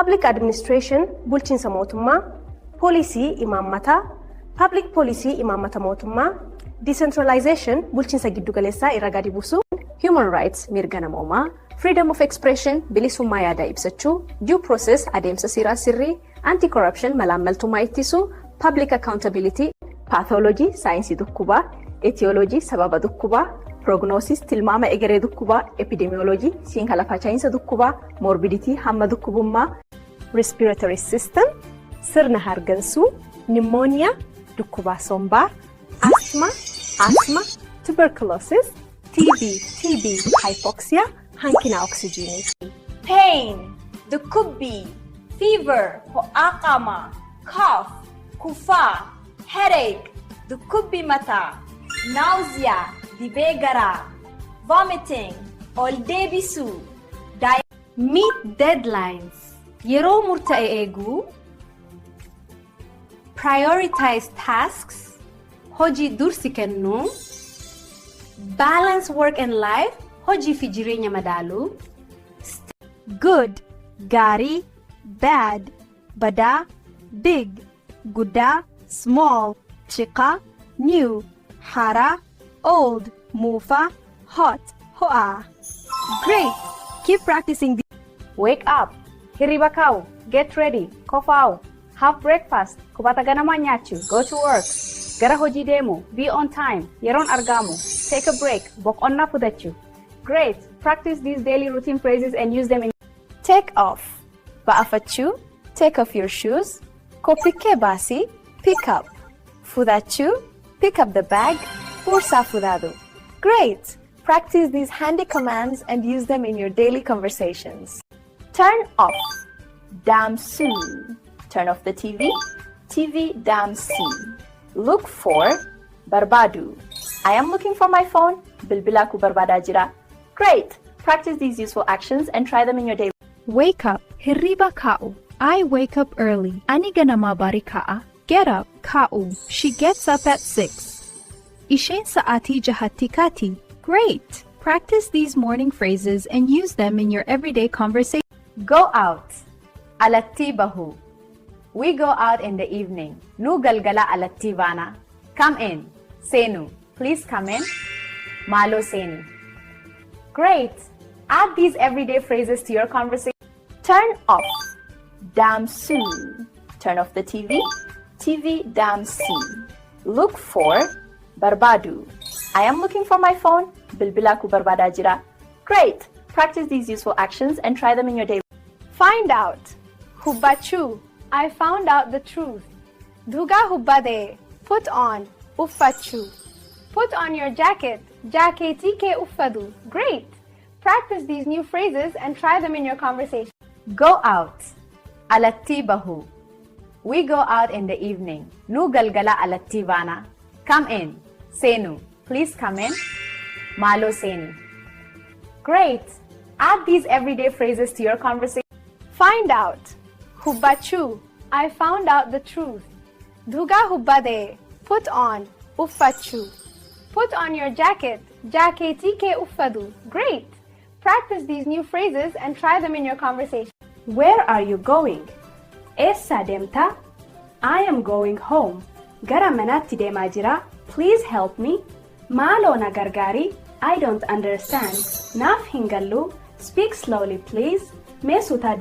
public administration bulchiinsa mootummaa, policy imaammata, public policy imaammata mootummaa, decentralization bulchiinsa giddugaleessaa irra gadi buusu, human rights mirga namoomaa, freedom of expression bilisummaa yaada ibsachuu, due process adeemsa seeraa sirrii, anti-corruption malaammaltummaa ittisuu, public accountability, pathology saayinsii dhukkubaa, etiology sababa dhukkubaa, prognosis tilmaama egeree dhukkubaa, epidemiology siinka lafaa chaayinsa dhukkubaa, morbidity hamma dhukkubummaa, respiratory system sirna hargansuu, pneumonia dhukkubaa sombaa, asthma, tuberculosis, TB, hypoxia, hankina oxygenii. Pain, dhukkubbii, fever, ho'aa qaamaa, cough, kufaa, headache, dhukkubbii mataa, nausea, dhibee garaa, vomiting, ol deebisuu, meet deadlines, yeroo murtaa'e eeguu, prioritize tasks, hojii dursi kennuu, balance work and life, hojii fi jireenya madaaluu, good gaarii, bad badaa, big guddaa, small xiqqaa, new haaraa, old muufaa, hot ho'aa. Great! Keep practicing. wake up, hirriba ka'u, get ready, kofaa'u, have breakfast, kubata ganamaa nyaachuu, go to work, gara hojii deemu, be on time, yeroon argamu, take a break, boqonnaa fudhachuu. Great! Practice these daily routine phrases and use them in Take off, ba'afachuu, take off your shoes, kopikkee baasii, pick up, fudhachuu, pick up the bag, boorsaa fudhadhu. Great! Practice these handy commands and use them in your daily conversations. Turn off, damsuu. Turn off the TV, damsii. Look for, barbaadu. I am looking for my phone, bilbila ko barbaadaa jira. Great! Practice these useful actions and try them in your daily. Wake up, hirriba ka'u. I wake up early. Ani ganama bari ka'a. Get up, ka'u. She gets up at 6. Isheen sa'atii jahatti kati. Great! Practice these morning phrases and use them in your everyday conversation. Go out, alatti bahu. We go out in the evening. Nu galgala alatti baana. Come in, seenu. Please come in. Malo seeni. Great! Add these everyday phrases to your conversation. Turn off, damsuu. Turn off the TV, damsii. Look for, barbaadu. I am looking for my phone, bilbila ko barbaadaa jira. Great! Practice these useful actions and try them in your daily. Find out, hubbachuu. I found out the truth. Dhugaa hubbadee. Put on, uffachuu. Put on your jacket, jaakeetii kee uffadhu. Great! Practice these new phrases and try them in your conversation. Go out, alatti bahu. We go out in the evening. Nu galgala alatti baana. Come in, seenu. Please come in. Malo seeni. Great! Add these everyday phrases to your conversation. Find out, hubbachuu. I found out the truth. Dhugaa hubbadee. Put on, uffachuu. Put on your jacket, jaakeetii kee uffadhu. Great! Practice these new phrases and try them in your conversation. Where are you going? Eessa deemta? I am going home. Gara manaatti deemaa jira. Please help me. Maaloo na gargaari. I don't understand. Naaf hin gallu. Speak slowly, please. Mee suutaa.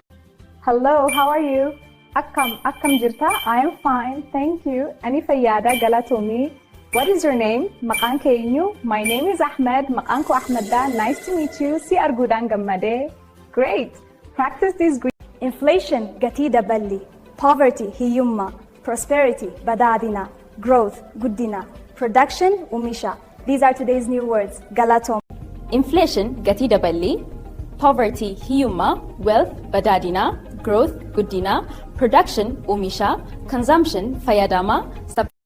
Hello, how are you? Akkam jirta? I am fine, thank you. Ani fayyaada galatoomii. What is your name? Maqaan kee eenyu? My name is Ahmed. Maqaan ko Ahmedda. Nice to meet you. Si arguudhaan gammadee. Great. Practice these. Inflation, gatii daballi. Poverty, hiyyummaa. Prosperity, badhaadhina. Growth, guddina. Production, oomisha. These are today's new words. Galatoom. Inflation, gatii daballi. Poverty, hiyyummaa. Wealth, badhaadhina. Growth, guddina. Production, oomisha. Consumption, fayyadama.